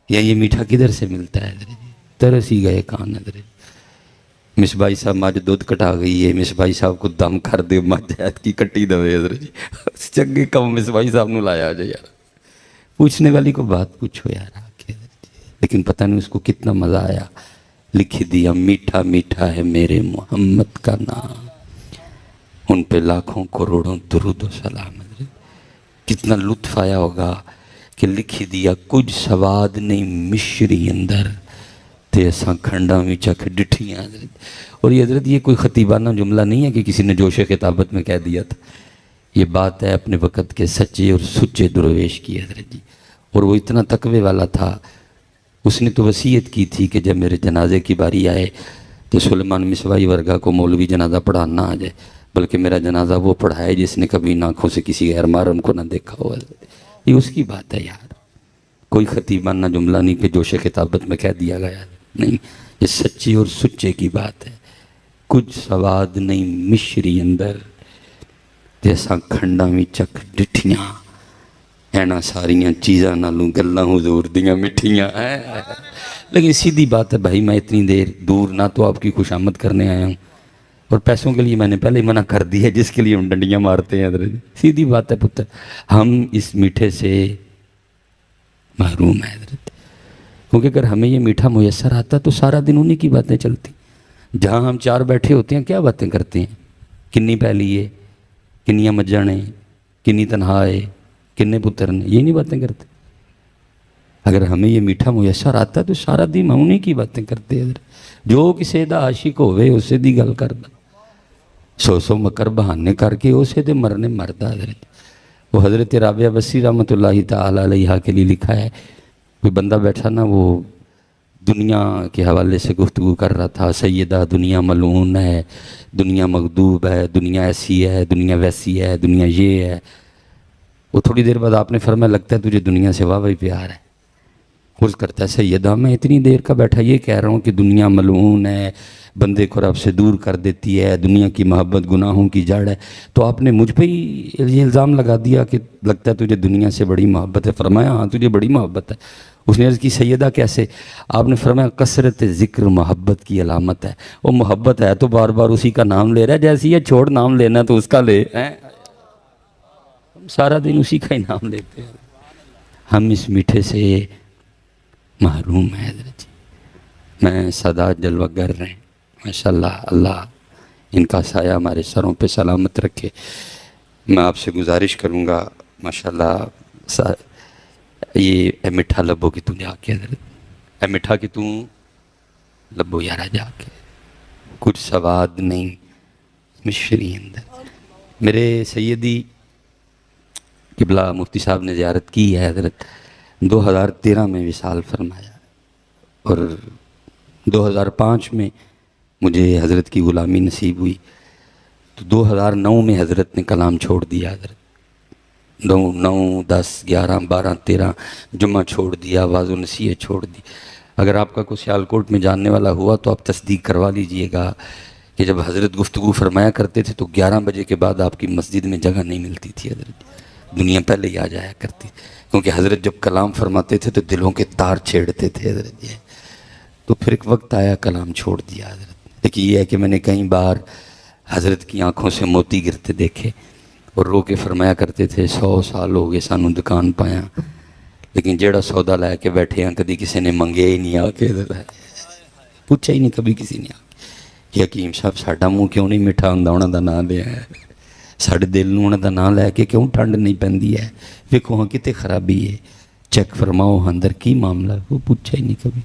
یا یہ میٹھا کدھر سے ملتا ہے حضرت جی؟ ترس ہی گئے کان حضرت جی۔ مس بھائی صاحب مجھ دودھ کٹا گئی ہے، مس بھائی صاحب کو دم کر دے مجھ ایت کی کٹی دوے حضرت جی، چنگے کم مس بھائی صاحب نو لایا جائے یار، پوچھنے والی کو بات پوچھو یار آ کے حضرت جی۔ لیکن پتہ نہیں اس کو کتنا مزہ آیا، لکھ دیا میٹھا میٹھا ہے میرے محمد کا نام، ان پہ لاکھوں کروڑوں درود و سلام حضرت۔ کتنا لطف آیا ہوگا کہ لکھ دیا کچھ سواد نہیں مشری اندر تے اساں کھنڈا میں چکھ ڈٹھیاں حضرت۔ اور یہ حضرت یہ کوئی خطیبانہ جملہ نہیں ہے کہ کسی نے جوش خطابت میں کہہ دیا تھا، یہ بات ہے اپنے وقت کے سچے اور سچے درویش کی حضرت جی۔ اور وہ اتنا تقوی والا تھا، اس نے تو وصیت کی تھی کہ جب میرے جنازے کی باری آئے تو سلیمان مصباحی ورگا کو مولوی جنازہ پڑھانا آ جائے، بلکہ میرا جنازہ وہ پڑھائے جس نے کبھی آنکھوں سے کسی غیر محرم کو نہ دیکھا ہو حضرت۔ یہ اس کی بات ہے یار، کوئی خطیبانہ جملہ نہیں کہ جوش خطابت میں کہہ دیا گیا، نہیں، یہ سچی اور سچے کی بات ہے۔ کچھ سواد نہیں مشری اندر جیسا کھنڈا میں چک ڈٹھیاں، اینا ساریاں چیزاں نالوں گلاں حضور دیاں مٹھیاں ہیں۔ لیکن سیدھی بات ہے بھائی، میں اتنی دیر دور نہ تو آپ کی خوش آمد کرنے آیا ہوں، اور پیسوں کے لیے میں نے پہلے ہی منع کر دی ہے جس کے لیے ہم ڈنڈیاں مارتے ہیں حضرت۔ سیدھی بات ہے پتر، ہم اس میٹھے سے محروم ہیں حضرت، کیونکہ اگر ہمیں یہ میٹھا میسر آتا تو سارا دن انہی کی باتیں چلتی۔ جہاں ہم چار بیٹھے ہوتے ہیں کیا باتیں کرتے ہیں، کنی پہلی ہے، کنیاں مجھاں نے، کنی تنہا ہے، کنے پتر نے، یہ نہیں باتیں کرتے۔ اگر ہمیں یہ میٹھا میسر آتا تو سارا دن ہم انہی کی باتیں کرتے حضرت۔ جو کسی دا عاشق ہوئے اسے دی گل کردا، سو سو مکر بہانے کر کے اسے دے مرنے مردا حضرت۔ وہ حضرت رابعہ بصری رحمۃ اللہ تعالی علیہ کے لیے لکھا ہے، کوئی بندہ بیٹھا نا، وہ دنیا کے حوالے سے گفتگو کر رہا تھا، سیدہ دنیا ملعون ہے، دنیا مغضوب ہے، دنیا ایسی ہے، دنیا ویسی ہے، دنیا یہ ہے۔ وہ تھوڑی دیر بعد آپ نے فرمایا لگتا ہے تجھے دنیا سے واہ پیار ہے۔ عرض کرتا ہے سیدہ میں اتنی دیر کا بیٹھا یہ کہہ رہا ہوں کہ دنیا ملعون ہے، بندے کو رب سے دور کر دیتی ہے، دنیا کی محبت گناہوں کی جڑ ہے، تو آپ نے مجھ پہ ہی یہ الزام لگا دیا کہ لگتا ہے تجھے دنیا سے بڑی محبت ہے۔ فرمایا ہاں تجھے بڑی محبت ہے۔ اس نے عرض کی سیدہ کیسے؟ آپ نے فرمایا کثرت ذکر محبت کی علامت ہے۔ وہ محبت ہے تو بار بار اسی کا نام لے رہا ہے، جیسی ہے چھوڑ نام لینا تو اس کا لے، ہم سارا دن اسی کا ہی نام لیتے ہیں۔ ہم اس میٹھے سے محروم ہیں حضرت جی۔ میں سادات جلوہ گر رہے ہیں ماشاءاللہ، اللہ ان کا سایہ ہمارے سروں پہ سلامت رکھے۔ میں آپ سے گزارش کروں گا ماشاءاللہ، یہ اے مٹھا لبو کی تو جا کے حضرت، اے مٹھا کی تو لبو یارا جا کے، کچھ سواد نہیں مشری اندر۔ میرے سیدی قبلہ مفتی صاحب نے زیارت کی ہے حضرت، 2013 میں وصال فرمایا، اور 2005 میں مجھے حضرت کی غلامی نصیب ہوئی، تو 2009 میں حضرت نے کلام چھوڑ دیا حضرت۔ 9، 10، 11، 12، 13 جمعہ چھوڑ دیا، آواز و نصیحت چھوڑ دی۔ اگر آپ کا کوئی سیالکوٹ میں جاننے والا ہوا تو آپ تصدیق کروا لیجئے گا کہ جب حضرت گفتگو فرمایا کرتے تھے تو 11 بجے کے بعد آپ کی مسجد میں جگہ نہیں ملتی تھی حضرت، دنیا پہلے ہی آ جایا کرتی، کیونکہ حضرت جب کلام فرماتے تھے تو دلوں کے تار چھیڑتے تھے حضرت جی۔ تو پھر ایک وقت آیا کلام چھوڑ دیا حضرت۔ لیکن یہ ہے کہ میں نے کئی بار حضرت کی آنکھوں سے موتی گرتے دیکھے، اور رو کے فرمایا کرتے تھے 100 سال ہو گئے سانوں دکان پایا، لیکن جیڑا سودا لے کے بیٹھے ہیں کدی کسی نے منگے ہی نہیں، آ کے پوچھا ہی نہیں کبھی کسی نے، کہ حکیم صاحب ساڈا منہ کیوں نہیں میٹھا ہوندا انہاں دا نام لیا ہے، ساڈے دل نوں انہاں دا نام لے کے کیوں ٹھنڈ نہیں پیندی ہے، ویکھو ہاں کتے خرابی ہے، چیک فرماؤ اندر کی معاملہ، وہ پوچھا ہی نہیں کبھی،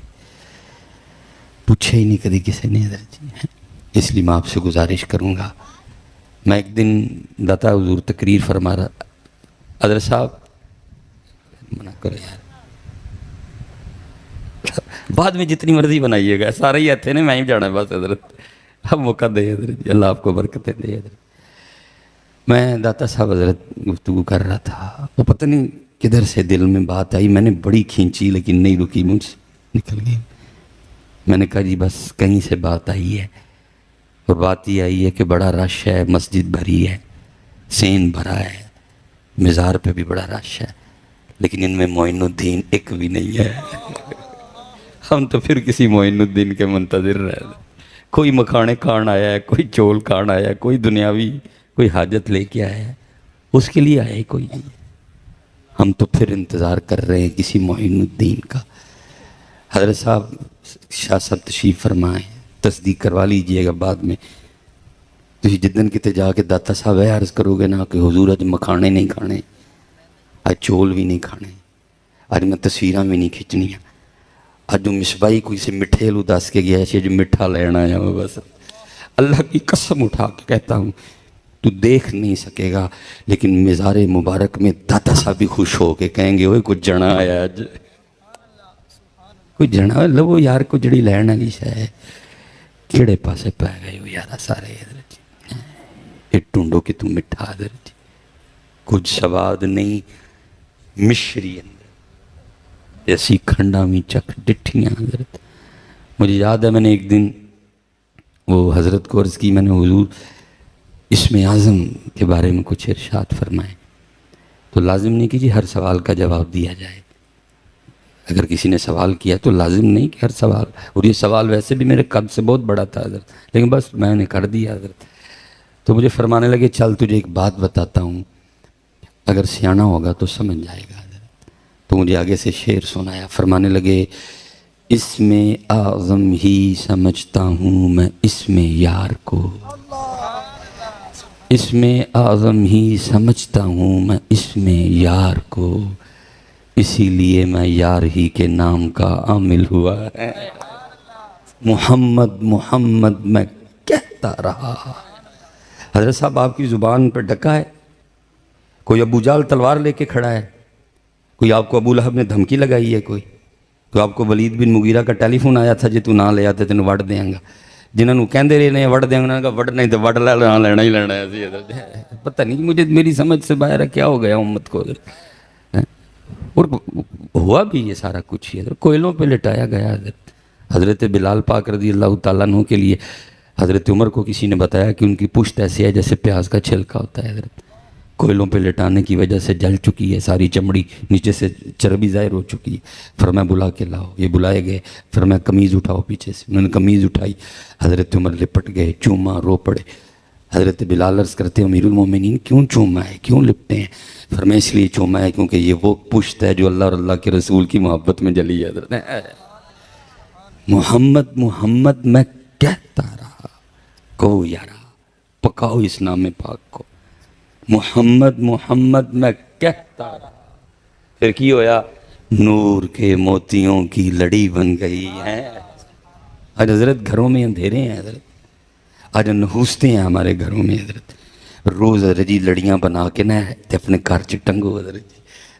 پوچھا ہی نہیں کبھی کسی نے حضرت جی۔ اس لیے میں آپ سے گزارش کروں گا، میں ایک دن داتا حضور تقریر فرما رہا، حضرت صاحب منع کرو یار، بعد میں جتنی مرضی بنائیے گا، سارے ہی ایتھے نے، میں ہی جانا ہے بس حضرت، اب موقع دے حضرت جی، اللہ آپ کو برکتیں دے حضرت۔ میں داتا صاحب حضرت گفتگو کر رہا تھا، وہ پتہ نہیں کدھر سے دل میں بات آئی، میں نے بڑی کھینچی لیکن نہیں رکی، مجھ سے نکل گئی۔ میں نے کہا جی بس کہیں سے بات آئی ہے، اور بات یہ آئی ہے کہ بڑا رش ہے، مسجد بھری ہے، سین بھرا ہے، مزار پہ بھی بڑا رش ہے، لیکن ان میں معین الدین ایک بھی نہیں ہے۔ ہم تو پھر کسی معین الدین کے منتظر رہے، کوئی مکھانے کھان آیا ہے، کوئی چول کھان آیا ہے، کوئی دنیاوی کوئی حاجت لے کے آیا ہے، اس کے لیے آیا ہی کوئی نہیں۔ ہم تو پھر انتظار کر رہے ہیں کسی معین الدین کا۔ حضرت صاحب شاہ صاحب تشریف فرمائیں، تصدیق کروا لیجئے گا بعد میں۔ تو جدن کتے جا کے داتا صاحب ہے عرض کرو گے نا کہ حضور اج مکھانے نہیں کھانے، اج چول بھی نہیں کھانے، اج میں تصویراں بھی نہیں کھچنیاں، اج جو مصباحی کوئی سے مٹھے لو دس کے گیا ہے جو مٹھا لینا ہے، وہ بس اللہ کی قسم اٹھا کے کہتا ہوں تو دیکھ نہیں سکے گا، لیکن مزار مبارک میں داتا صاحب بھی خوش ہو کے کہیں گے اوے کچھ جنا آیا اج، کوئی جنا لو یار، کو جڑی لین والی شے ہے کیڑے پاسے پی گئے ہو یار سارے، یہ ٹونڈو کہ تم مٹھا حضرت جی، کچھ سواد نہیں مشری اندر جیسی کھنڈا میں چک ڈٹھیاں حضرت۔ مجھے یاد ہے میں نے ایک دن وہ حضرت کو عرض کی، میں نے حضور اسم اعظم کے بارے میں کچھ ارشاد فرمائے، تو لازم نہیں کہ جی ہر سوال کا جواب دیا جائے، اگر کسی نے سوال کیا تو لازم نہیں کہ ہر سوال، اور یہ سوال ویسے بھی میرے قد سے بہت بڑا تھا حضرت، لیکن بس میں نے کر دیا حضرت۔ تو مجھے فرمانے لگے چل تجھے ایک بات بتاتا ہوں، اگر سیانا ہوگا تو سمجھ جائے گا حضرت۔ تو مجھے آگے سے شعر سنایا، فرمانے لگے اسم اعظم ہی سمجھتا ہوں میں اسم یار کو، اسم اعظم ہی سمجھتا ہوں میں اسم یار کو، اسی لیے میں یار ہی کے نام کا عامل ہوا ہے، محمد محمد میں کہتا رہا۔ حضرت صاحب آپ کی زبان پہ ڈکا ہے، کوئی ابو جال تلوار لے کے کھڑا ہے، کوئی آپ کو ابو لہب نے دھمکی لگائی ہے، کوئی آپ کو ولید بن مغیرہ کا ٹیلی فون آیا تھا جی تو نہ لے آتے تینوں وڑ دیاں گا، جنہوں کہندے رہے نے وڑ دیاں گا، انہوں نے کہا وڑ نہیں تو وڑ لینا ہی لینا ہے۔ پتہ نہیں مجھے میری سمجھ سے باہر ہے کیا ہو گیا امت کو، اور ہوا بھی یہ سارا کچھ ہی حضرت، کوئلوں پہ لٹایا گیا حضرت۔ حضرت بلال پاک رضی اللہ تعالیٰ عنہ کے لیے حضرت عمر کو کسی نے بتایا کہ ان کی پشت ایسی ہے جیسے پیاز کا چھلکا ہوتا ہے حضرت، کوئلوں پہ لٹانے کی وجہ سے جل چکی ہے، ساری چمڑی نیچے سے چربی ظاہر ہو چکی ہے۔ فرمایا بلا کے لاؤ، یہ بلائے گئے، فرمایا قمیض اٹھاؤ پیچھے سے، انہوں نے قمیض اٹھائی، حضرت عمر لپٹ گئے، چوما رو پڑے۔ حضرت بلال عرض کرتے امیر المومنین کیوں چوما ہے، کیوں لپٹے ہیں؟ فرمایا اس لیے چوما ہے کیونکہ یہ وہ پشت ہے جو اللہ اور اللہ کے رسول کی محبت میں جلی ہے حضرت۔ محمد محمد میں کہتا رہا، کو یارا پکاؤ اس نام پاک کو، محمد محمد میں کہتا رہا۔ پھر کی ہویا؟ نور کے موتیوں کی لڑی بن گئی ہے۔ آج حضرت گھروں میں اندھیرے ہیں حضرت، آج نحوستے ہیں ہمارے گھروں میں حضرت، روز رجی لڑیاں بنا کے نہ تے اپنے گھر چ ٹنگو حضرت،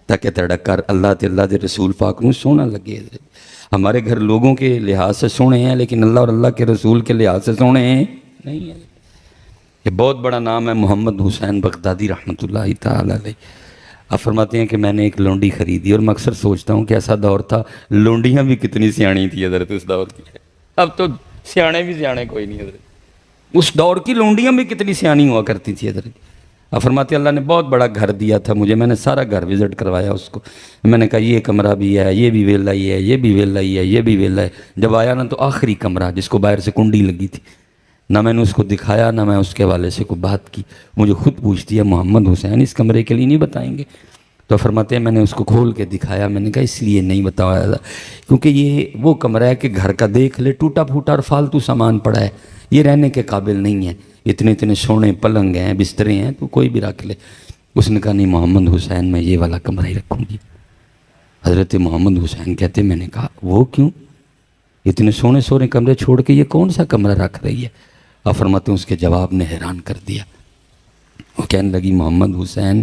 تاکہ تیرا گھر اللہ تے اللہ دے رسول پاک نو سونا لگے حضرت۔ ہمارے گھر لوگوں کے لحاظ سے سونے ہیں لیکن اللہ اور اللہ کے رسول کے لحاظ سے سونے ہیں نہیں ہے۔ یہ بہت بڑا نام ہے محمد حسین بغدادی رحمۃ اللہ تعالی علیہ۔ آپ فرماتے ہیں کہ میں نے ایک لونڈی خریدی، اور میں اکثر سوچتا ہوں کہ ایسا دور تھا لونڈیاں بھی کتنی سیانی تھی حضرت اس دور کی، اب تو سیانے بھی سیانے کوئی نہیں حضرت، اس دور کی لونڈیاں بھی کتنی سیانی ہوا کرتی تھی حضرت۔ آپ فرماتے ہیں اللہ نے بہت بڑا گھر دیا تھا مجھے، میں نے سارا گھر وزٹ کروایا اس کو، میں نے کہا یہ کمرہ بھی ہے، یہ بھی ویلا ہی ہے، یہ بھی ویلا ہی ہے، یہ بھی ویلا ہے۔ جب آیا نا تو آخری کمرہ جس کو باہر سے کنڈی لگی تھی، نہ میں نے اس کو دکھایا نہ میں اس کے والے سے کوئی بات کی، مجھے خود پوچھتی ہے محمد حسین اس کمرے کے لیے نہیں بتائیں گے؟ تو فرماتے ہیں میں نے اس کو کھول کے دکھایا، میں نے کہا اس لیے نہیں بتایا تھا کیونکہ یہ وہ کمرہ ہے کہ گھر کا دیکھ لے ٹوٹا پھوٹا اور فالتو سامان پڑا ہے، یہ رہنے کے قابل نہیں ہے، اتنے اتنے سونے پلنگ ہیں بسترے ہیں تو کوئی بھی رکھ لے۔ اس نے کہا نہیں محمد حسین میں یہ والا کمرہ ہی رکھوں گی۔ حضرت محمد حسین کہتے میں نے کہا وہ کیوں؟ اتنے سونے سونے کمرے چھوڑ کے یہ کون سا کمرہ رکھ رہی ہے؟ اور فرماتے ہیں اس کے جواب نے حیران کر دیا، وہ کہنے لگی محمد حسین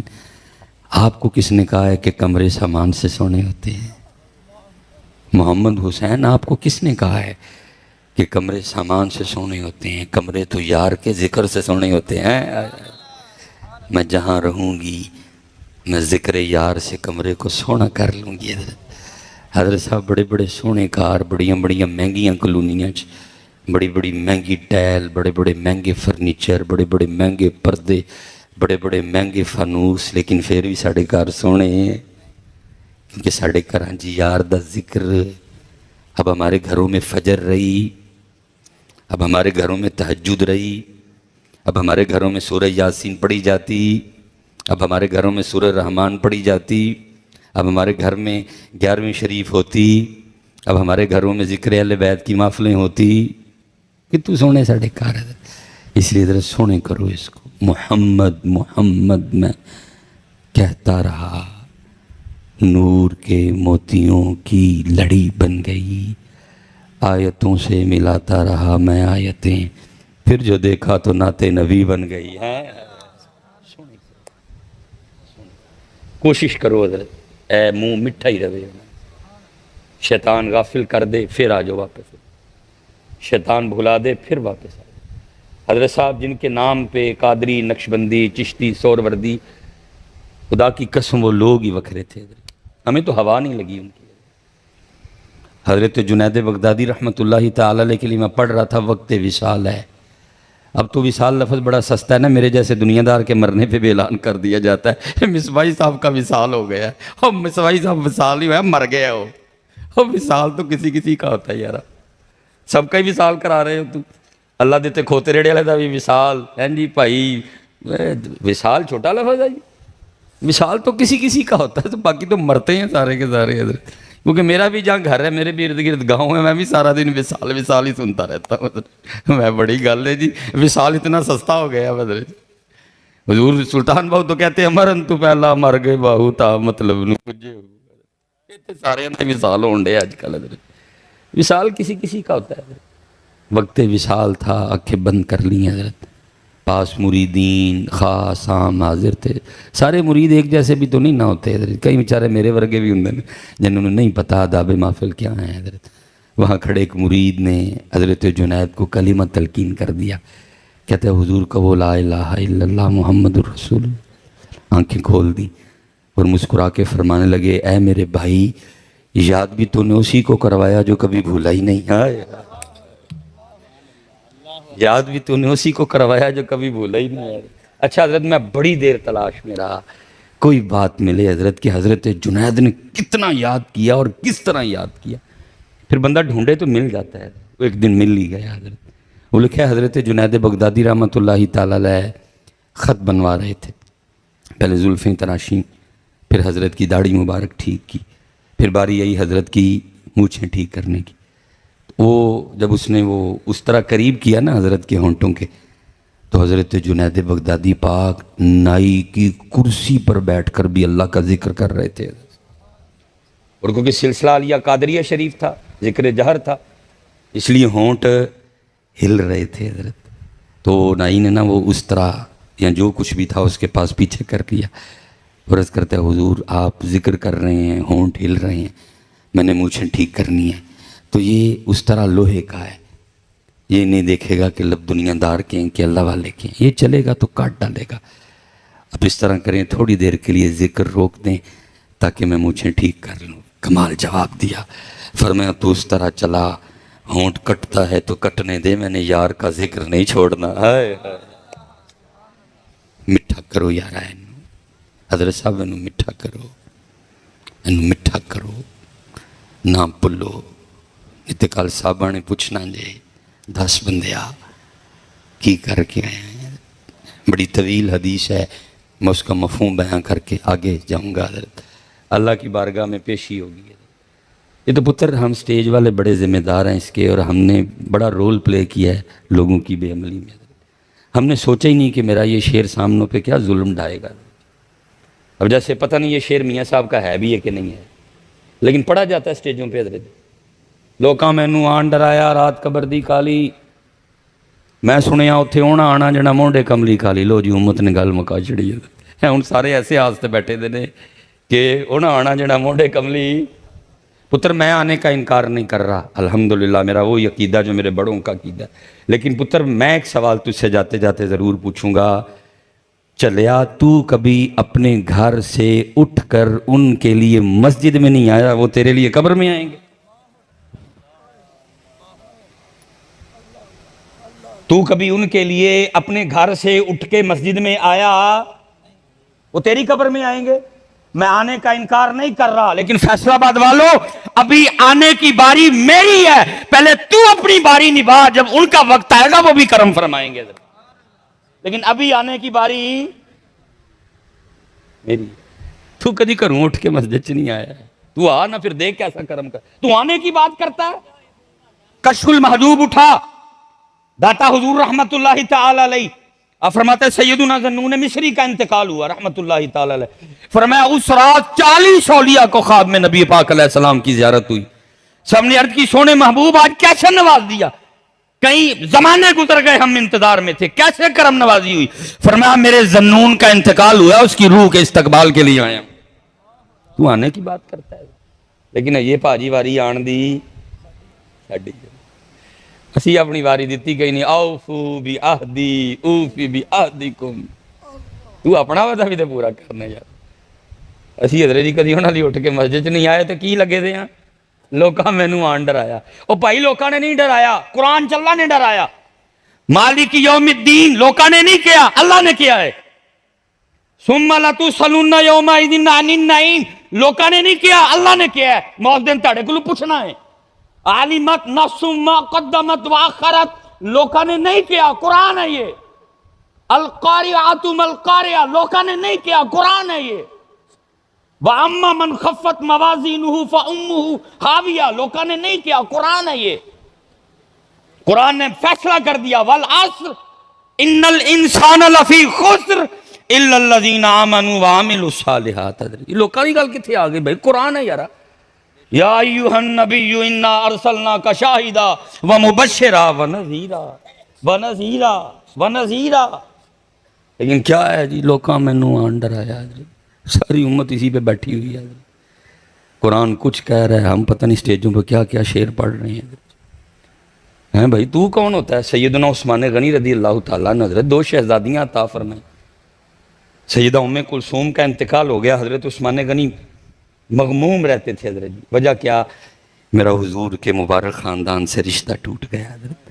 آپ کو کس نے کہا ہے کہ کمرے سامان سے سونے ہوتے ہیں؟ محمد حسین آپ کو کس نے کہا ہے کہ کمرے سامان سے سونے ہوتے ہیں؟ کمرے تو یار کے ذکر سے سونے ہوتے ہیں۔ میں جہاں رہوں گی میں ذکر یار سے کمرے کو سونا کر لوں گی حضرت۔ حضرت صاحب بڑے بڑے سونے کار، بڑیاں بڑیاں مہنگیاں کلونیاں بڑی بڑی مہنگی ٹائل، بڑے بڑے مہنگے فرنیچر، بڑے بڑے مہنگے پردے، بڑے بڑے مہنگے فانوس، لیکن پھر بھی ساڑھے گھر سونے ہیں کیونکہ ساڑھے گھراں جی یار دا ذکر اب ہمارے گھروں میں فجر رہی، اب ہمارے گھروں میں تہجد رہی، اب ہمارے گھروں میں سورہ یاسین پڑھی جاتی، اب ہمارے گھروں میں سورہ رحمان پڑھی جاتی، اب ہمارے گھر میں 11ویں شریف ہوتی، اب ہمارے گھروں میں ذکر اہل بیت کی محفلیں ہوتی. کتنے سونے ساڑھے کار ہے. اس لیے ذرا سونے کرو اس کو. محمد محمد میں کہتا رہا، نور کے موتیوں کی لڑی بن گئی، آیتوں سے ملاتا رہا میں آیتیں، پھر جو دیکھا تو نعت نبی بن گئی ہے. کوشش کرو حضرت، اے منہ مٹھا ہی رہے. شیطان غافل کر دے پھر آ جاؤ واپس، شیطان بھلا دے پھر واپس آ جاؤ. حضرت صاحب جن کے نام پہ قادری، نقشبندی، چشتی، سہروردی، خدا کی قسم وہ لوگ ہی وکھرے تھے. ہمیں تو ہوا نہیں لگی ان کی. حضرت جنید بغدادی رحمۃ اللہ تعالی علیہ کے لیے میں پڑھ رہا تھا، وقت وصال ہے. اب تو وصال لفظ بڑا سستا ہے نا، میرے جیسے دنیا دار کے مرنے پہ بھی اعلان کر دیا جاتا ہے مصباحی صاحب کا وصال ہو گیا ہے. اب مصباحی صاحب وصال ہی ہوا، مر گیا ہو. اب وصال تو کسی کسی کا ہوتا ہے یار، سب کا ہی وصال کرا رہے ہو تو. اللہ دیتے کھوتے ریڑے والے دا بھی وصال ہے جی بھائی. وصال چھوٹا لفظ ہے جی، وصال تو کسی کسی کا ہوتا ہے، تو باقی تو مرتے ہیں سارے کے سارے. حضرت کیونکہ میرا بھی جہاں گھر ہے، میرے بھی ارد گرد گاؤں ہے، میں بھی سارا دن وصال وصال ہی سنتا رہتا ہوں. میں بڑی گل ہے جی، وصال اتنا سستا ہو گیا. حضرت حضور سلطان بہو تو کہتے ہیں مرن تو پہلا مر گئے باہو تا مطلب نو پجے ہو. سارے وصال ہون ڈے اج کل. حضرت وصال کسی کسی کا ہوتا ہے. وقت وصال تھا، آنکھیں بند کر لی ہیں حضرت. پاس مریدین خاص عام حاضر تھے. سارے مرید ایک جیسے بھی تو نہیں نہ ہوتے حضرت، کئی بیچارے میرے ورگے بھی ہوں جنہوں نے نہیں پتا آداب محفل کیا ہیں. حضرت وہاں کھڑے ایک مرید نے حضرت جنید کو کلمہ تلقین کر دیا. کہتے ہیں حضور کا وہ لا الہ الا اللہ محمد الرسول. آنکھیں کھول دیں اور مسکرا کے فرمانے لگے، اے میرے بھائی، یاد بھی تو نے اسی کو کروایا جو کبھی بھولا ہی نہیں. یاد بھی تو نے اسی کو کروایا جو کبھی بھولا ہی نہیں ہے. اچھا حضرت میں بڑی دیر تلاش میں رہا، کوئی بات ملے حضرت کہ حضرت جنید نے کتنا یاد کیا اور کس طرح یاد کیا. پھر بندہ ڈھونڈے تو مل جاتا ہے. وہ ایک دن مل ہی گیا. حضرت وہ لکھے حضرت جنید بغدادی رحمۃ اللہ تعالی علیہ خط بنوا رہے تھے. پہلے زلفیں تراشیں، پھر حضرت کی داڑھی مبارک ٹھیک کی، پھر باری آئی حضرت کی مونچھیں ٹھیک کرنے کی. وہ جب اس نے وہ اس طرح قریب کیا نا حضرت کے ہونٹوں کے، تو حضرت جنید بغدادی پاک نائی کی کرسی پر بیٹھ کر بھی اللہ کا ذکر کر رہے تھے. اور کیونکہ سلسلہ علیہ قادریہ شریف تھا، ذکر جہر تھا، اس لیے ہونٹ ہل رہے تھے. حضرت تو نائی نے نا وہ اس طرح یا جو کچھ بھی تھا اس کے پاس پیچھے کر لیا. عرض کرتے ہیں حضور آپ ذکر کر رہے ہیں، ہونٹ ہل رہے ہیں، میں نے مونچھیں ٹھیک کرنی ہے. تو یہ اس طرح لوہے کا ہے، یہ نہیں دیکھے گا کہ لب دنیا دار کے ہیں کہ اللہ والے کے ہیں، یہ چلے گا تو کاٹ ڈالے گا. اب اس طرح کریں، تھوڑی دیر کے لیے ذکر روک دیں تاکہ میں مونچھیں ٹھیک کر لوں. کمال جواب دیا. فرمایا تو اس طرح چلا، ہونٹ کٹتا ہے تو کٹنے دے، میں نے یار کا ذکر نہیں چھوڑنا. میٹھا کرو یار، حضرت صاحب انہوں میٹھا کرو، انہوں میٹھا کرو، نہ بھولو. اتقال صاحبہ نے پوچھنا جے 10 بندیا کی کر کے آئے ہیں. بڑی طویل حدیث ہے، میں اس کا مفہوم بیان کر کے آگے جاؤں گا. حضرت اللہ کی بارگاہ میں پیشی ہوگی. یہ تو پتر ہم سٹیج والے بڑے ذمہ دار ہیں اس کے، اور ہم نے بڑا رول پلے کیا ہے لوگوں کی بے عملی میں. ہم نے سوچا ہی نہیں کہ میرا یہ شعر سامنوں پہ کیا ظلم ڈھائے گا. اب جیسے پتہ نہیں یہ شعر میاں صاحب کا ہے بھی ہے کہ نہیں ہے، لیکن پڑھا جاتا ہے سٹیجوں پہ. حضرت لوکاں مینوں آن ڈرایا رات قبر دی کالی، میں سنیا اتھے ہونا آنا جنا مونڈے کملی کالی. لو جی امت نے گل مکا چڑی ہے. ہن سارے ایسے آستے بیٹھے دے نے کہ ہونا آنا جنا مونڈے کملی. پتر میں آنے کا انکار نہیں کر رہا، الحمدللہ میرا وہی عقیدہ جو میرے بڑوں کا عقیدہ. لیکن پتر میں ایک سوال تجھ سے جاتے جاتے ضرور پوچھوں گا، چلیا تو کبھی اپنے گھر سے اٹھ کر ان کے لیے مسجد میں نہیں آیا، وہ تیرے لیے قبر میں آئیں گے؟ تو کبھی ان کے لیے اپنے گھر سے اٹھ کے مسجد میں آیا، وہ تیری قبر میں آئیں گے؟ میں آنے کا انکار نہیں کر رہا، لیکن فیصلہ آباد والوں ابھی آنے کی باری میری ہے، پہلے تو اپنی باری نبھا، جب ان کا وقت آئے گا وہ بھی کرم فرمائیں گے، لیکن ابھی آنے کی باری میری۔ تو کدی گھروں اٹھ کے مسجد چ نہیں آیا، تو آ نہ پھر دیکھ کیسا کرم کر، تو آنے کی بات کرتا ہے۔ کشف المحجوب اٹھا، داتا حضور رحمت اللہ تعالی علیہ، آپ فرماتے ہیں سیدنا ذنون مصری کا انتقال ہوا رحمت اللہ تعالی علیہ، فرمایا اس رات 40 اولیاء کو خواب میں نبی پاک علیہ السلام کی زیارت ہوئی۔ سب نے عرض کی سونے محبوب آج کیسے نواز دیا، کئی زمانے گزر گئے ہم انتظار میں تھے، کیسے کرم نوازی ہوئی؟ فرمایا میرے ذنون کا انتقال ہوا، اس کی روح کے استقبال کے لیے آیا۔ تو آنے کی بات کرتا ہے، لیکن یہ پاجی واری آن دی ساڈی، اسی اپنی واری دیتی گئی نہیں۔ اوفو بی عہدی اوفی بی عہدکم، تو اپنا وعدہ بھی تے پورا کرنا یار۔ اسی حضرت جی کدی انہاں دی اٹھ کے مسجد چ نہیں آئے تے کی لگے دے ہاں، لوکاں مینوں آن ڈرایا۔ او بھائی لوکاں نے نہیں ڈرایا، قرآن چ اللہ نے ڈرایا۔ مالک یوم الدین لوکاں نے نہیں کیا، اللہ نے کیا ہے۔ ثم لتسألن یومئذ عن النعیم لوکاں نے نہیں کیا، اللہ نے کیا ہے۔ موت دن تاڑے کولوں پوچھنا ہے۔ عالمت نفس ما قدمت واخرت لوکاں نے نہیں کیا، قرآن ہے یہ۔ القارعۃ ما القارعہ لوکاں نے نہیں کیا، قرآن ہے یہ۔ وَأَمَّا مَنْ خَفَّتْ مَوَازِينُهُ فَأُمُّهُ ہاویہ لوکاں نے نہیں کیا، قرآن ہے یہ۔ قرآن نے فیصلہ کر دیا وَالْعَصْرِ إِنَّ الْإِنسَانَ لَفِي خُسْرٍ إِلَّا الَّذِينَ آمَنُوا وَعَمِلُوا الصَّالِحَاتِ۔ یہ لوکاں کی گل کتھے آ گئی بھائی، قرآن ہے یارا۔ یا ایھا النبی انا ارسلناک شاہدا ومبشرا ونذیرا۔ لیکن کیا ہے جی، لوکاں مینوں آن ڈرایا، ساری امت اسی پہ بیٹھی ہوئی ہے۔ قرآن کچھ کہہ رہا ہے، ہم پتہ نہیں اسٹیجوں پہ کیا کیا شعر پڑھ رہے ہیں بھائی۔ تو کون ہوتا ہے؟ سیدنا عثمان غنی رضی اللہ تعالیٰ عنہ حضرت 2 شہزادیاں عطا فرمائیں۔ سیدہ ام کلثوم کا انتقال ہو گیا، حضرت عثمان غنی مغموم رہتے تھے حضرت جی۔ وجہ کیا؟ میرا حضور کے مبارک خاندان سے رشتہ ٹوٹ گیا حضرت،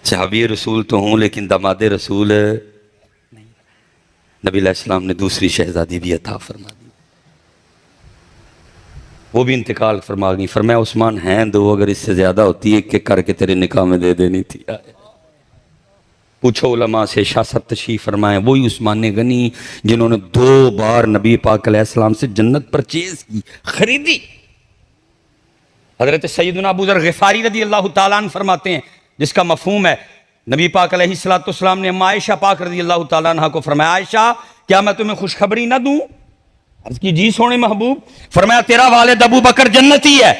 صحابی رسول تو ہوں لیکن داماد رسول نہیں۔ نبی علیہ السلام نے دوسری شہزادی بھی عطا فرما دی، وہ بھی انتقال فرما گئی۔ فرمایا عثمان ہیں 2، اگر اس سے زیادہ ہوتی ایک ایک کر کے تیرے نکاح میں دے دینی تھی۔ پوچھو علماء سے، شاہ صاحب تشریف فرمائیں، وہی عثمان غنی جنہوں نے 2 بار نبی پاک علیہ السلام سے جنت پرچیز کی، خریدی۔ حضرت سیدنا ابو ذر غفاری رضی اللہ تعالیٰ عنہ فرماتے ہیں، جس کا مفہوم ہے نبی پاک علیہ السلام نے عائشہ پاک رضی اللہ تعالیٰ عنہ کو فرمایا عائشہ کیا میں تمہیں خوشخبری نہ دوں؟ عرض کی جی سونے محبوب۔ فرمایا تیرا والد ابو بکر جنتی ہے،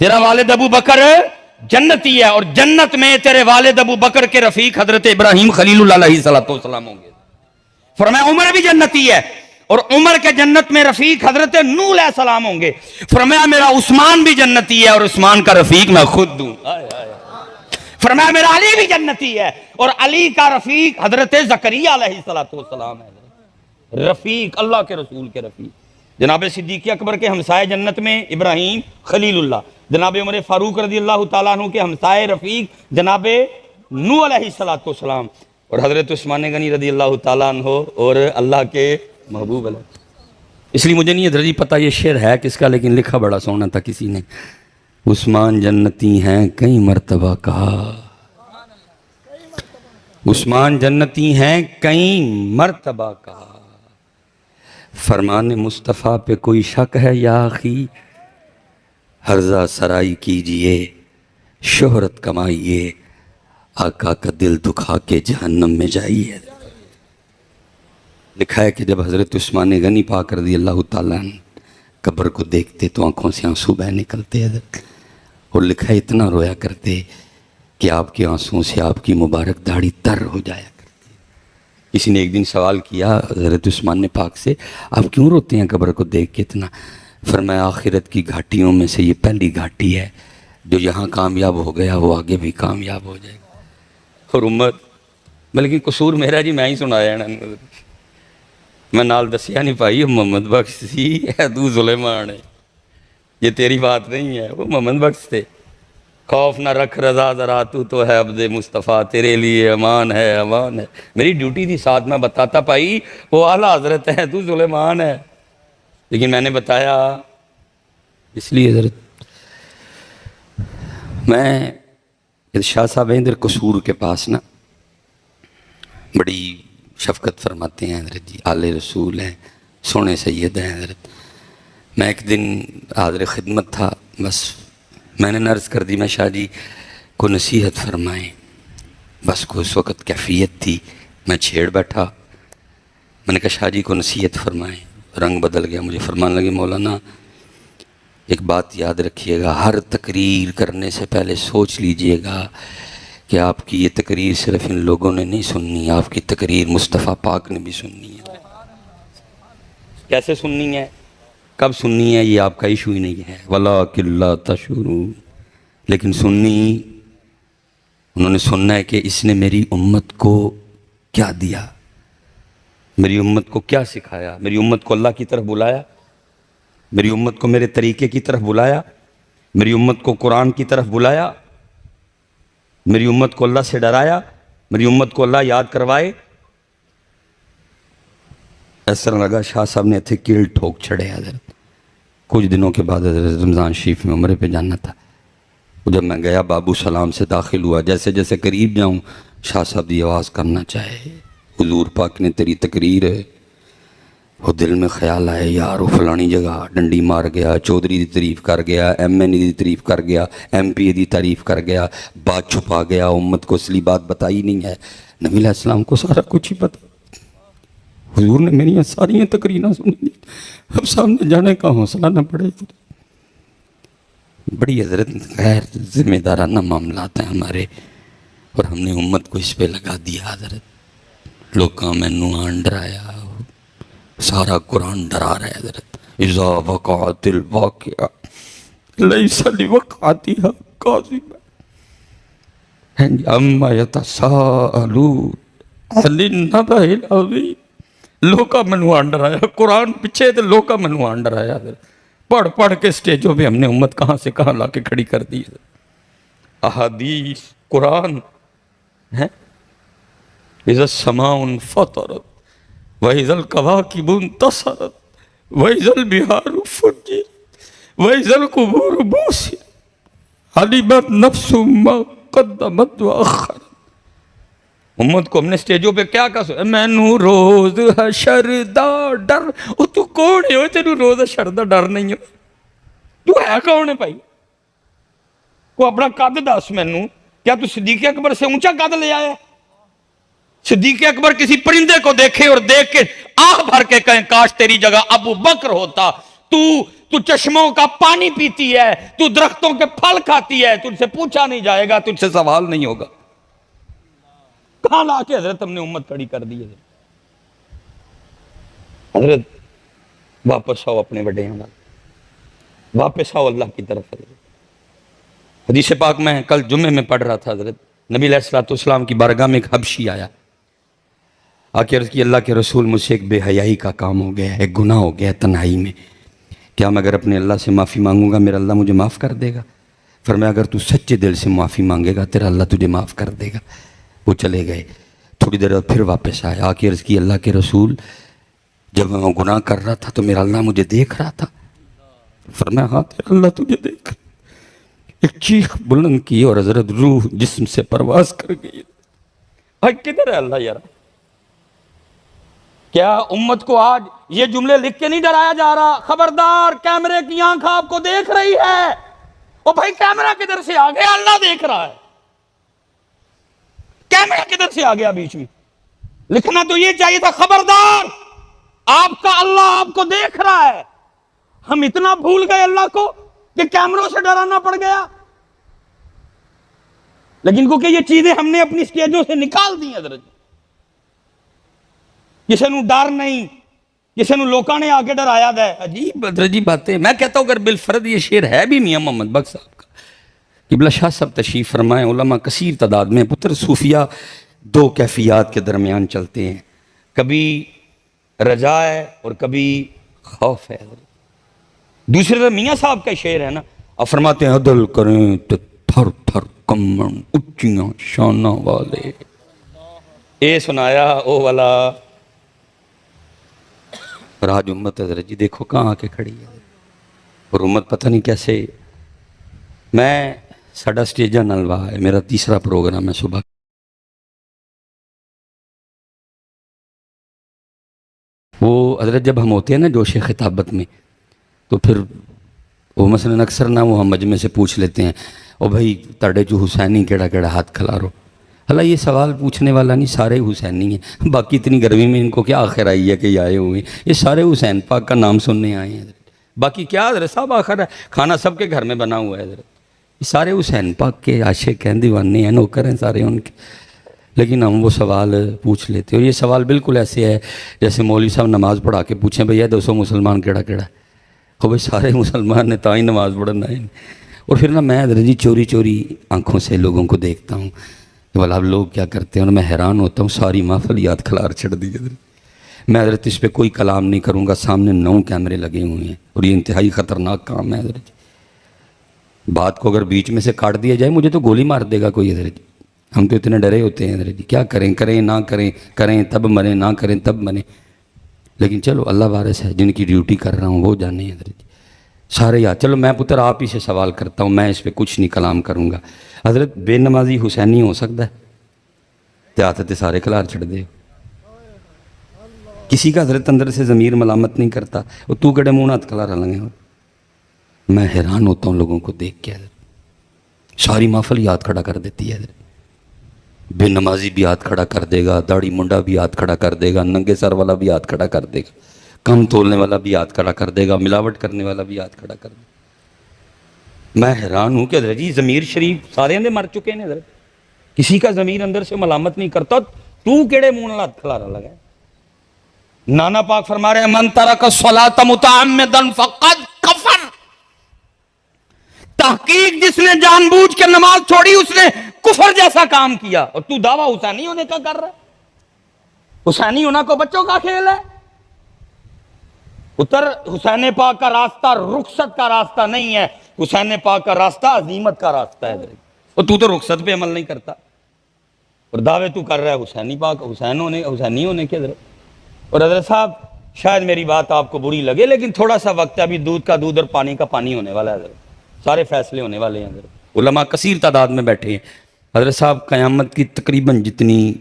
تیرا والد ابو بکر جنتی ہے، اور جنت میں تیرے والد ابو بکر کے رفیق حضرت ابراہیم خلیل اللہ علیہ السلام ہوں گے۔ فرمایا عمر بھی جنتی ہے، اور عمر کے جنت میں رفیق حضرت نوح علیہ السلام ہوں گے۔ فرمایا میرا عثمان بھی جنتی ہے، اور عثمان کا رفیق میں خود دوں۔ فرمایا میرا علی بھی جنتی ہے، اور علی کا رفیق حضرت زکریہ علیہ السلام ہے، رفیق اللہ کے رسول کے رفیق۔ جناب صدیق اکبر کے ہمسائے جنت میں ابراہیم خلیل اللہ، جناب عمر فاروق رضی اللہ تعالیٰ عنہ کے ہمسائے رفیق جناب نوح علیہ السلام، اور حضرت عثمان غنی رضی اللہ تعالیٰ عنہ اور اللہ کے محبوب علیہ۔ اس لیے مجھے نہیں حضرت جی پتہ یہ شعر ہے کس کا، لیکن لکھا بڑا سونا تھا کسی نے، عثمان جنتی ہیں کئی مرتبہ کہا، عثمان جنتی ہیں کئی مرتبہ کہا، فرمان مصطفیٰ پہ کوئی شک ہے یا آخی، ہرزہ سرائی کیجئے شہرت کمائیے، آقا کا دل دکھا کے جہنم میں جائیے۔ لکھا ہے کہ جب حضرت عثمان غنی پاک رضی اللہ تعالیٰ عنہ قبر کو دیکھتے تو آنکھوں سے آنسو بہہ نکلتے حضرت، اور لکھا ہے اتنا رویا کرتے کہ آپ کے آنسوں سے آپ کی مبارک داڑھی تر ہو جایا کرتی۔ کسی نے ایک دن سوال کیا حضرت عثمان پاک سے، آپ کیوں روتے ہیں قبر کو دیکھ کے اتنا؟ فرمایا آخرت کی گھاٹیوں میں سے یہ پہلی گھاٹی ہے، جو یہاں کامیاب ہو گیا وہ آگے بھی کامیاب ہو جائے گا۔ اور امت بلکہ قصور میرا جی میں ہی سنایا نا، میں نال دسیا نہیں پائی، محمد بخش سی ہے، تو سلیمان ہے، یہ تیری بات نہیں ہے، وہ محمد بخش تھے۔ خوف نہ رکھ رضا ذرا تو ہے عبد مصطفیٰ، تیرے لیے امان ہے امان ہے. میری ڈیوٹی تھی ساتھ میں بتاتا پائی وہ اعلیٰ حضرت ہے، تو سلیمان ہے. لیکن میں نے بتایا اس لیے حضرت میں شاہ صاحب ہیں ادھر قصور کے پاس نا، بڑی شفقت فرماتے ہیں حضرت جی، آل رسول ہیں، سونے سید ہیں حضرت. میں ایک دن حاضر خدمت تھا، بس میں نے عرض کر دی میں شاہ جی کو نصیحت فرمائیں. بس کو اس وقت کیفیت تھی، میں چھیڑ بیٹھا. میں نے کہا شاہ جی کو نصیحت فرمائیں. رنگ بدل گیا، مجھے فرمانے لگے مولانا ایک بات یاد رکھیے گا، ہر تقریر کرنے سے پہلے سوچ لیجئے گا کہ آپ کی یہ تقریر صرف ان لوگوں نے نہیں سننی، آپ کی تقریر مصطفیٰ پاک نے بھی سننی ہے. کیسے سننی ہے، کب سننی ہے، یہ آپ کا ایشو ہی نہیں ہے. وَلَٰكِن لَا تَشْعُرُونَ. لیکن سننی انہوں نے سننا ہے کہ اس نے میری امت کو کیا دیا، میری امت کو کیا سکھایا، میری امت کو اللہ کی طرف بلایا، میری امت کو میرے طریقے کی طرف بلایا، میری امت کو قرآن کی طرف بلایا، میری امت کو اللہ سے ڈرایا، میری امت کو اللہ یاد کروائے. ایسا لگا شاہ صاحب نے ایتھے کیل ٹھوک چھڑے. حضرت کچھ دنوں کے بعد حضرت رمضان شریف میں عمرے پہ جانا تھا. جب میں گیا بابو سلام سے داخل ہوا، جیسے جیسے قریب جاؤں شاہ صاحب دی آواز کرنا چاہے حضور پاک نے تیری تقریر ہے. وہ دل میں خیال آئے یار وہ فلانی جگہ ڈنڈی مار گیا، چودھری دی تعریف کر گیا، ایم این دی تعریف کر گیا، ایم پی دی تعریف کر گیا، بات چھپا گیا، امت کو اصلی بات بتائی نہیں ہے. نبی علیہ السلام کو سارا کچھ ہی پتا. حضور نے میری ساری تقریریں سنی، اب سامنے جانے کا حوصلہ نہ پڑے. بڑی حضرت غیر ذمہ دارانہ معاملات ہیں ہمارے، اور ہم نے امت کو اس پہ لگا دیا. حضرت لوکاں مینوں آن ڈرایا، سارا قرآن ڈرا رہا ہے. حضرت اذا وقعت الواقعہ لیس لوقعتها کاذبہ اما یتساءلون عن النبأ العظیم. لوکا منو آن ڈرایا، قرآن پیچھے تو لوکا منو آن ڈرایا. پڑھ پڑھ کے سٹیجوں پہ ہم نے امت کہاں سے کہاں لا کے کھڑی کر دی. احادیث قرآن ہے. اذا السماء انفطرت وَإِذَا الْكَوَاكِبُ انتَصَرَتْ وَإِذَا الْبِحَارُ فُجِّرَتْ وَإِذَا الْقُبُورُ بُعْثِرَتْ عَلِمَتْ نَفْسٌ مَّا قَدَّمَتْ وَأَخَّرَتْ. امت کو ہم نے سٹیجوں پہ کیا کہا، مینوں روز حشر دا ڈر. او تو کون ہے تینوں روز حشر دا ڈر نہیں ہے؟ تو ہے کون ہے بھائی؟ کو اپنا قد دس مینوں. کیا تو صدیق اکبر سے اونچا قد لے آیا؟ صدیق اکبر کسی پرندے کو دیکھے اور دیکھ کے آہ بھر کے کہیں کاش تیری جگہ ابو بکر ہوتا. تو چشموں کا پانی پیتی ہے، تو درختوں کے پھل کھاتی ہے، تجھ سے پوچھا نہیں جائے گا، تجھ سے سوال نہیں ہوگا. کہاں لا کے حضرت ہم نے امت کھڑی کر دی ہے. حضرت واپس آؤ اپنے بڑے ہیں، واپس آؤ اللہ کی طرف. حدیث پاک میں کل جمعے میں پڑھ رہا تھا، حضرت نبی علیہ السلام کی بارگاہ میں ایک حبشی آیا، آ کے عرض کی اللہ کے رسول مجھ سے ایک بے حیائی کا کام ہو گیا ہے، ایک گناہ ہو گیا ہے تنہائی میں. کیا میں اگر اپنے اللہ سے معافی مانگوں گا میرا اللہ مجھے معاف کر دے گا؟ فرمایا اگر تو سچے دل سے معافی مانگے گا تیرا اللہ تجھے معاف کر دے گا. وہ چلے گئے. تھوڑی دیر بعد پھر واپس آیا، آ کے عرض کی اللہ کے رسول جب میں گناہ کر رہا تھا تو میرا اللہ مجھے دیکھ رہا تھا. فرمایا ہاں تیرا اللہ تجھے دیکھ. ایک چیخ بلند کی اور حضرت روح جسم سے پرواز کر گئی. کدھر ہے اللہ یار؟ کیا امت کو آج یہ جملے لکھ کے نہیں ڈرایا جا رہا؟ خبردار کیمرے کی آنکھ آپ کو دیکھ رہی ہے. او بھائی کیمرہ کدھر سے آ گیا؟ اللہ دیکھ رہا ہے. کیمرہ کدھر سے آ گیا بیچ میں؟ لکھنا تو یہ چاہیے تھا خبردار آپ کا اللہ آپ کو دیکھ رہا ہے. ہم اتنا بھول گئے اللہ کو کہ کیمروں سے ڈرانا پڑ گیا. لیکن کیونکہ یہ چیزیں ہم نے اپنی سٹیجوں سے نکال دی. حضرت کسی نو ڈر نہیں، کسی نو لوکاں نے آگے ڈرایا ہے. عجیب عجیب باتیں. میں کہتا ہوں اگر بالفرد یہ شعر ہے بھی میاں محمد بخش صاحب کا. قبلہ شاہ صاحب تشریف فرمائیں، علماء کثیر تعداد میں. پتر صوفیہ دو کیفیات کے درمیان چلتے ہیں، کبھی رجا ہے اور کبھی خوف ہے. دوسرے میاں صاحب کا شعر ہے نا، اب فرماتے ہیں عدل کریں تو تھر تھر کمن اچیاں شاناں والے. اے سنایا او والا. اور آج امت حضرت جی دیکھو کہاں آ کے کھڑی ہے. اور امت پتہ نہیں کیسے. میں ساڈا سٹیجاں نال واہ ہے, میرا تیسرا پروگرام ہے صبح. وہ حضرت جب ہم ہوتے ہیں نا جوش خطابت میں, تو پھر وہ مثلاً اکثر نہ وہ ہم مجمع سے پوچھ لیتے ہیں او بھائی تاڑے جو حسینی کیڑا کیڑا ہاتھ کھلارو. حالانکہ یہ سوال پوچھنے والا نہیں, سارے حسینی ہیں. باقی اتنی گرمی میں ان کو کیا آخر آئی ہے کہ یہ آئے ہوئے ہیں, یہ سارے حسین پاک کا نام سننے آئے ہیں. باقی کیا حضرت صاحب آخر ہے, کھانا سب کے گھر میں بنا ہوا ہے حضرت. یہ سارے حسین پاک کے عاشق ہیں, دیوانے ہیں, نوکر ہیں سارے ان کے. لیکن ہم وہ سوال پوچھ لیتے ہیں. اور یہ سوال بالکل ایسے ہے جیسے مولوی صاحب نماز پڑھا کے پوچھیں بھئی 200 مسلمان کیڑا کیڑا ہے. ہو بھئی سارے مسلمان نے تاں ہی نماز پڑھنا ہے. اور پھر نہ میں حضرت جی چوری چوری آنکھوں سے لوگوں کو دیکھتا ہوں کہ بھلا اب لوگ کیا کرتے ہیں, اور میں حیران ہوتا ہوں. ساری محفل یاد کھلار چھڑ دی حضرت. میں حضرت اس پہ کوئی کلام نہیں کروں گا, سامنے 9 کیمرے لگے ہوئے ہیں اور یہ انتہائی خطرناک کام ہے حضرت. بات کو اگر بیچ میں سے کاٹ دیا جائے مجھے تو گولی مار دے گا کوئی حضرت. ہم تو اتنے ڈرے ہوتے ہیں حضرت, کیا کریں, کریں نہ کریں, کریں تب مریں نہ کریں تب مریں. لیکن چلو اللہ وارث ہے, جن کی ڈیوٹی کر رہا ہوں وہ جانے ہیں حضرت. سارے یاد. چلو میں پتر آپ ہی سے سوال کرتا ہوں, میں اس پہ کچھ نہیں کلام کروں گا. حضرت بے نمازی حسینی ہو سکتا ہے؟ تیاتتے سارے کھلار چھڑ دے. کسی کا حضرت اندر سے ضمیر ملامت نہیں کرتا, وہ تو کڑے منہ ہاتھ کھلارا لگے. میں حیران ہوتا ہوں لوگوں کو دیکھ کے حضرت. ساری محفل یاد کھڑا کر دیتی ہے حضرت. بے نمازی بھی ہاتھ کھڑا کر دے گا, داڑھی منڈا بھی ہاتھ کھڑا کر دے گا, ننگے سر والا بھی ہاتھ کھڑا کر دے گا, کم تولنے والا بھی ہاتھ کھڑا کر دے گا, ملاوٹ کرنے والا بھی ہاتھ کھڑا کر دے گا. میں حیران ہوں کہ حضرت جی ضمیر شریف سارے اندے مر چکے ہیں حضرت. کسی کا ضمیر اندر سے ملامت نہیں کرتا, تو کیڑے منہ نال ہاتھ کھلارا لگا ہے. نانا پاک فرما رہے ہیں من ترک الصلاۃ متعمدا فقد کفر. تحقیق جس نے جان بوجھ کے نماز چھوڑی اس نے کفر جیسا کام کیا. اور تو دعویٰ حسینی ہونے کا کر رہا ہے. حسینی ہونا کو بچوں کا کھیل ہے. اتر حسین پاک کا راستہ رخصت کا راستہ نہیں ہے, حسین پاک کا راستہ عظیمت کا راستہ ہے. اور تو رخصت پہ عمل نہیں کرتا اور دعوے تو کر رہا ہے حسینی پاک حسینی ہونے کے حضرت. اور حضرت صاحب شاید میری بات آپ کو بری لگے لیکن تھوڑا سا وقت ہے, ابھی دودھ کا دودھ اور پانی کا پانی ہونے والا ہے حضرت. سارے فیصلے ہونے والے ہیں حضرت. علماء کثیر تعداد میں بیٹھے ہیں حضرت صاحب. قیامت کی تقریباً جتنی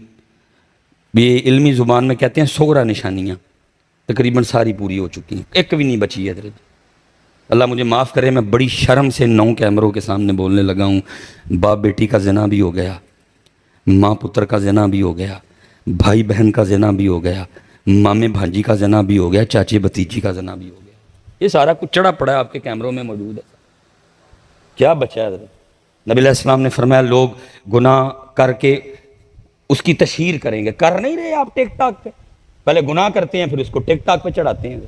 بھی علمی زبان میں کہتے ہیں صغرا نشانیاں تقریباً ساری پوری ہو چکی ہیں, ایک بھی نہیں بچی ہے حضرت. اللہ مجھے معاف کرے, میں بڑی شرم سے 9 کیمروں کے سامنے بولنے لگا ہوں. باپ بیٹی کا زنا بھی ہو گیا, ماں پتر کا زنا بھی ہو گیا, بھائی بہن کا زنا بھی ہو گیا, مامے بھانجی کا زنا بھی ہو گیا, چاچے بھتیجی کا زنا بھی ہو گیا. یہ سارا کچھ چڑھا پڑا ہے آپ کے کیمروں میں موجود ہے. کیا بچا ہے حضرت؟ نبی علیہ السلام نے فرمایا لوگ گناہ کر کے اس کی تشہیر کریں گے. کر نہیں رہے آپ ٹک ٹاک پہ, پہلے گناہ کرتے ہیں پھر اس کو ٹک ٹاک پہ چڑھاتے ہیں.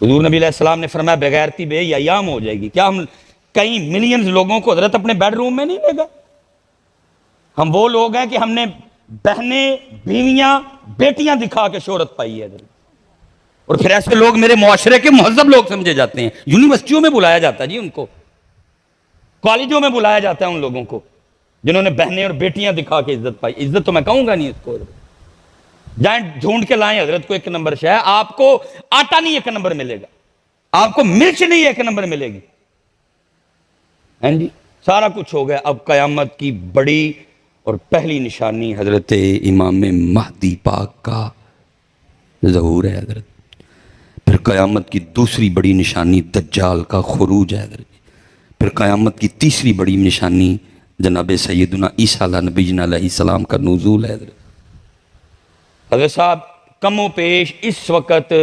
حضور نبی علیہ السلام نے فرمایا بغیرتی بے ایام ہو جائے گی. کیا ہم کئی ملینز لوگوں کو حضرت اپنے بیڈ روم میں نہیں لے گئے؟ ہم وہ لوگ ہیں کہ ہم نے بہنیں بیویاں بیٹیاں دکھا کے شہرت پائی ہے حضرت. اور پھر ایسے لوگ میرے معاشرے کے مہذب لوگ سمجھے جاتے ہیں. یونیورسٹیوں میں بلایا جاتا ہے جی ان کو, کالجوں میں بلایا جاتا ہے ان لوگوں کو جنہوں نے بہنیں اور بیٹیاں دکھا کے عزت پائی. عزت تو میں کہوں گا نہیں اس کو. جائیں ڈھونڈ کے لائیں حضرت کو 1 نمبر شے. آپ کو آٹا نہیں 1 نمبر ملے گا, آپ کو مرچ نہیں 1 نمبر ملے گی. ہیں جی سارا کچھ ہو گیا. اب قیامت کی بڑی اور پہلی نشانی حضرت امام مہدی پاک کا ظہور ہے حضرت. پھر قیامت کی دوسری بڑی نشانی دجال کا خروج ہے حضرت. پھر قیامت کی تیسری بڑی نشانی جناب سیدنا عیسیٰ نبینا علیہ السلام کا نزول ہے حضرت. حضرت صاحب کم و پیش اس وقت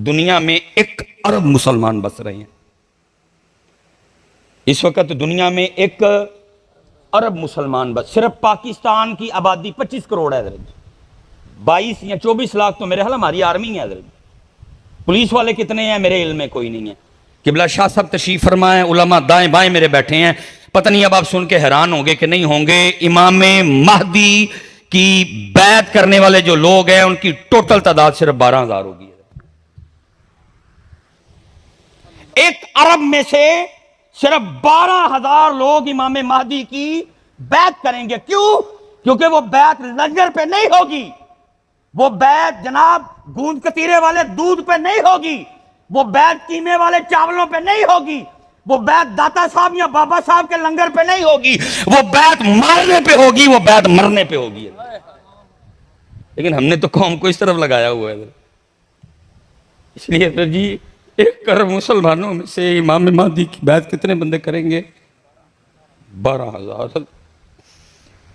دنیا میں 1 ارب مسلمان بس رہے ہیں. اس وقت دنیا میں 1 ارب مسلمان بس. صرف پاکستان کی آبادی 25 کروڑ ہے حضرت. 22 یا 24 لاکھ تو میرے حال ہماری آرمی ہے حضرت. پولیس والے کتنے ہیں میرے علم میں کوئی نہیں ہے. قبلہ شاہ صاحب تشریف فرمائیں, علماء دائیں بائیں میرے بیٹھے ہیں. پتہ نہیں اب آپ سن کے حیران ہوں گے کہ نہیں ہوں گے, امام مہدی کی بیعت کرنے والے جو لوگ ہیں ان کی ٹوٹل تعداد صرف 12,000 ہوگی. 1 ارب میں سے صرف 12,000 لوگ امام مہدی کی بیعت کریں گے. کیوں؟ کیونکہ وہ بیعت لنگر پہ نہیں ہوگی، وہ بیعت جناب گوند کتیرے والے دودھ پہ نہیں ہوگی، وہ بیعت قیمے والے چاولوں پہ نہیں ہوگی، وہ بیعت داتا صاحب یا بابا صاحب کے لنگر پہ نہیں ہوگی، وہ بیعت مارنے پہ ہوگی، وہ بیعت مرنے پہ ہوگی. لیکن ہم نے تو قوم کو اس طرف لگایا ہوا ہے. اس لیے تو جی 1 کروڑ مسلمانوں میں سے امام مہدی کی بیعت کتنے بندے کریں گے؟ 12,000.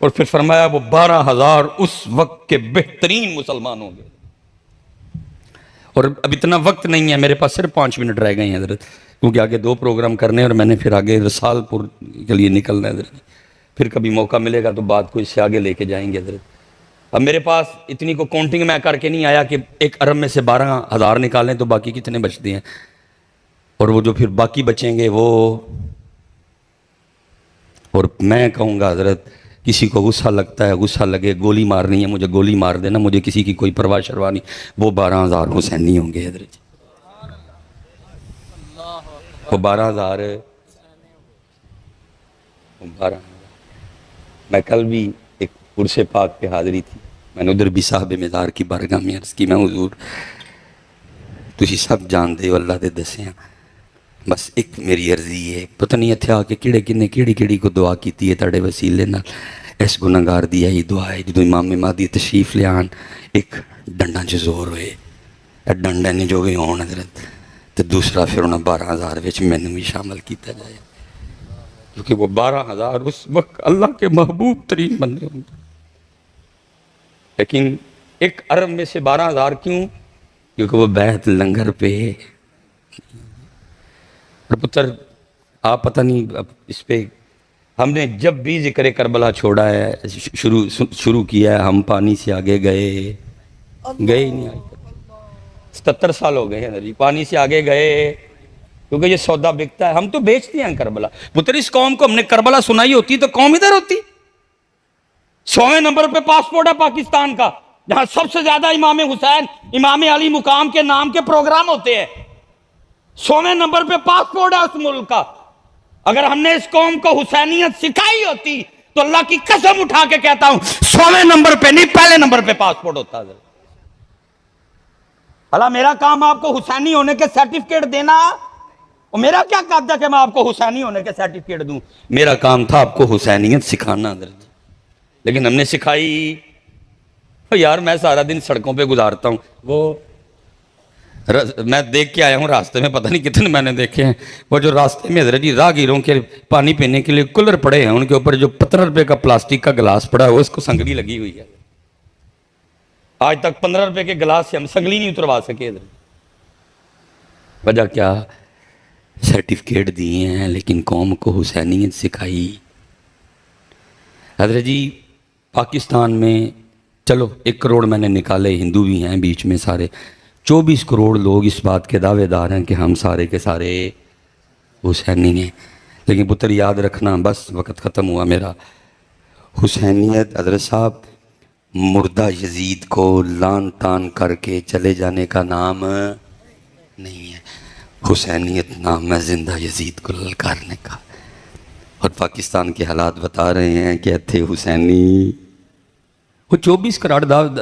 اور پھر فرمایا وہ 12,000 اس وقت کے بہترین مسلمان ہوں گے. اور اب اتنا وقت نہیں ہے میرے پاس، صرف 5 منٹ رہ گئے ہیں حضرت، کیونکہ آگے 2 پروگرام کرنے ہیں اور میں نے پھر آگے رسال پور کے لیے نکلنا ہے حضرت. پھر کبھی موقع ملے گا تو بات کو اس سے آگے لے کے جائیں گے حضرت. اب میرے پاس اتنی کو کاؤنٹنگ میں کر کے نہیں آیا کہ 1 ارب میں سے 12,000 نکالیں تو باقی کتنے بچتے ہیں، اور وہ جو پھر باقی بچیں گے وہ. اور میں کہوں گا حضرت کسی کو غصہ لگتا ہے غصہ لگے، گولی مارنی ہے مجھے گولی مار دینا، مجھے کسی کی کوئی پرواہ شروا نہیں. وہ 12,000 حسینی ہوں گے حضرت. وہ 12,000 میں کل بھی ایک عرس پاک پہ حاضری تھی، میں نے ادھر بھی صاحب مزار کی بارگاہ میں عرض کی، میں حضور تسی سب جان دے ہو اللہ دے دسے ہیں، بس ایک میری عرضی ہے، پتہ نہیں اتھے آ کے کیڑے کنے کیڑی کو دعا کیتی ہے تاڑے وسیلے نال. اس گناہگار دی یہی دعا ہے جدو امام مہدی تشریف لے آن ایک ڈنڈا چ زور ہوئے، ڈنڈے نے جو بھی ہون حضرت، تو دوسرا پھر انہاں 12,000 وچ میں نے بھی شامل کیتا جائے، کیونکہ وہ 12,000 اس وقت اللہ کے محبوب ترین بندے ہوں گے. لیکن 1 ارب میں سے 12,000 کیوں؟ کیونکہ وہ بیعت لنگر پہ. اور پتر آپ پتہ نہیں اب اس پہ ہم نے جب بھی ذکر کربلا چھوڑا ہے شروع کیا ہے، ہم پانی سے آگے گئے ہی نہیں. آج تک 77 سال ہو گئے ہیں جی، پانی سے آگے گئے کیونکہ یہ سودا بکتا ہے. ہم تو بیچتے ہیں کربلا. پتر اس قوم کو ہم نے کربلا سنائی ہوتی تو قوم ادھر ہوتی. 100ویں نمبر پہ پاسپورٹ ہے پاکستان کا، جہاں سب سے زیادہ امام حسین امام علی مقام کے نام کے پروگرام ہوتے ہیں. 100ویں نمبر پہ پاسپورٹ ہے اس ملک کا. اگر ہم نے اس قوم کو حسینیت سکھائی ہوتی تو اللہ کی قسم اٹھا کے کہتا ہوں 100ویں نمبر پہ نہیں پہلے نمبر پہ پاسپورٹ ہوتا ہے. اللہ میرا کام آپ کو حسینی ہونے کے سرٹیفکیٹ دینا، اور میرا کیا قد ہے کہ میں آپ کو حسینی ہونے کے سرٹیفکیٹ دوں؟ میرا کام تھا آپ کو حسینیت سکھانا حضرت. لیکن ہم نے سکھائی. یار میں سارا دن سڑکوں پہ گزارتا ہوں، وہ میں دیکھ کے آیا ہوں راستے میں، پتہ نہیں کتنے میں نے دیکھے ہیں، وہ جو راستے میں حضرت جی راہگیروں کے پانی پینے کے لیے کولر پڑے ہیں، ان کے اوپر جو 15 روپے کا پلاسٹک کا گلاس پڑا ہے وہ اس کو سنگلی لگی ہوئی ہے. آج تک 15 روپے کے گلاس سے ہم سنگلی نہیں اتروا سکے حضرت. وجہ کیا؟ سرٹیفکیٹ دیے ہیں لیکن قوم کو حسینیت سکھائی. حضرت جی پاکستان میں چلو 1 کروڑ میں نے نکالے، ہندو بھی ہیں بیچ میں سارے، 24 کروڑ لوگ اس بات کے دعوے دار ہیں کہ ہم سارے کے سارے حسینی ہیں. لیکن پتر یاد رکھنا، بس وقت ختم ہوا میرا، حسینیت حضرت صاحب مردہ یزید کو لان تان کر کے چلے جانے کا نام نہیں ہے. حسینیت نام ہے زندہ یزید کو للکارنے کا. اور پاکستان کے حالات بتا رہے ہیں کہ تھے حسینی، وہ 24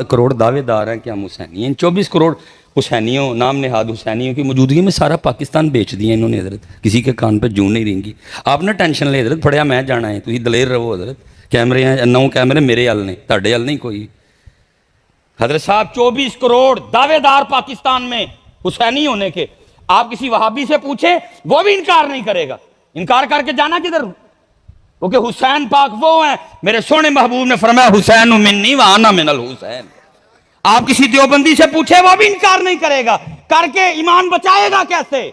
کروڑ دعوے دار ہیں کہ ہم حسینی ہیں. 24 کروڑ حسینیوں، نام نہاد حسینیوں کی موجودگی میں سارا پاکستان بیچ دیا انہوں نے حضرت. کسی کے کان پہ جوں نہیں رہیں گی. آپ نہ ٹینشن لے حضرت، پڑھیا میں جانا ہے، تھی دلیر رہو حضرت. کیمرے ہیں 9 کیمرے میرے حل نے، تھوڑے حل نہیں کوئی. حضرت صاحب 24 کروڑ دعوے دار پاکستان میں حسینی ہونے کے. آپ کسی وہابی سے پوچھیں وہ بھی انکار نہیں کرے گا. انکار کر کے جانا کدھر؟ کیونکہ حسین پاک وہ ہیں، میرے سونے محبوب نے فرمایا حسین منی وانا من الحسین. آپ کسی دیوبندی سے پوچھے وہ بھی انکار نہیں کرے گا. کر کے ایمان بچائے گا کیسے؟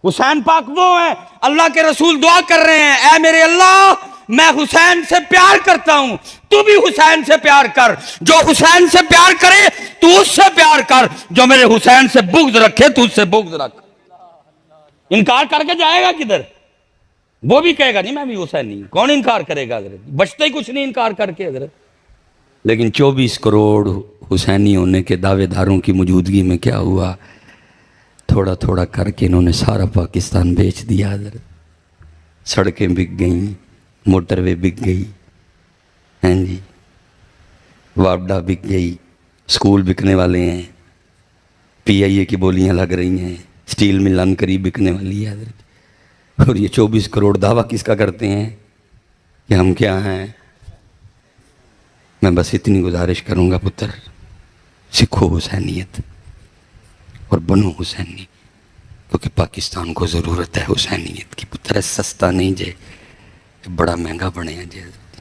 حسین پاک وہ ہیں، اللہ کے رسول دعا کر رہے ہیں، اے میرے اللہ میں حسین سے پیار کرتا ہوں، تو بھی حسین سے پیار کر. جو حسین سے پیار کرے تو اس سے پیار کر، جو میرے حسین سے بغض رکھے تو اس سے بغض رکھ. انکار کر کے جائے گا کدھر؟ وہ بھی کہے گا نہیں میں بھی حسین نہیں. کون انکار کرے گا حضرت؟ بچتا ہی کچھ نہیں انکار کر کے حضرت. لیکن 24 کروڑ حسینی ہونے کے دعوے داروں کی موجودگی میں کیا ہوا؟ تھوڑا تھوڑا کر کے انہوں نے سارا پاکستان بیچ دیا حضرت. سڑکیں بک گئیں، موٹر وے بک گئی، ہیں جی، واپڈا بک گئی، اسکول بکنے والے ہیں، پی آئی اے کی بولیاں لگ رہی ہیں، اسٹیل مل ان قریب بکنے والی ہے حضرت۔ اور یہ 24 کروڑ دعویٰ کس کا کرتے ہیں کہ ہم کیا ہیں؟ میں بس اتنی گزارش کروں گا پتر، سکھو حسینیت اور بنو حسینی، کیونکہ پاکستان کو ضرورت ہے حسینیت کی پتر، سستا نہیں جے، بڑا مہنگا بنے ہیں جی حضرت۔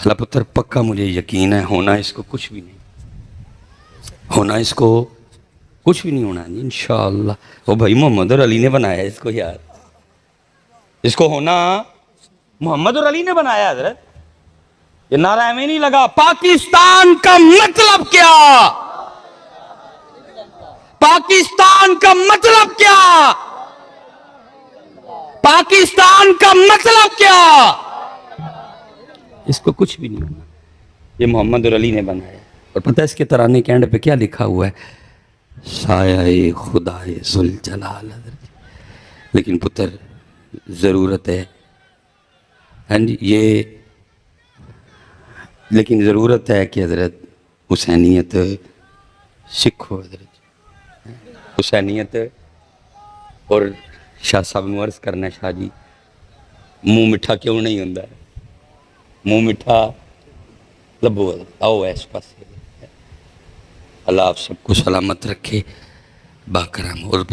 اللہ پتر پکا مجھے یقین ہے ہونا اس کو کچھ بھی نہیں، ہونا اس کو کچھ بھی نہیں ہونا جی انشاءاللہ۔ وہ بھائی محمد اور علی نے بنایا اس کو یار، اس کو ہونا محمد اور علی نے بنایا حضرت۔ یہ نعرہ ہمیں نہیں لگا، پاکستان کا مطلب کیا، پاکستان کا مطلب کیا، پاکستان کا مطلب کیا، اس کو کچھ بھی نہیں ہونا، یہ محمد اور علی نے بنایا۔ اور پتہ ہے اس کے ترانے کے اینڈ پہ کیا لکھا ہوا ہے؟ سایہ خدائے ذوالجلال حضرت۔ لیکن پتر ضرورت ہے، ہاں جی، یہ لیکن ضرورت ہے کہ حضرت حسینیت سکھو حضرت، حسینیت۔ اور شاہ صاحب نے عرض کرنا ہے، شاہ جی منہ میٹھا کیوں نہیں ہوتا ہے؟ منہ میٹھا لبو حضرت، آؤ اس پاس۔ اللہ آپ سب کو سلامت رکھے، باکرم۔ اور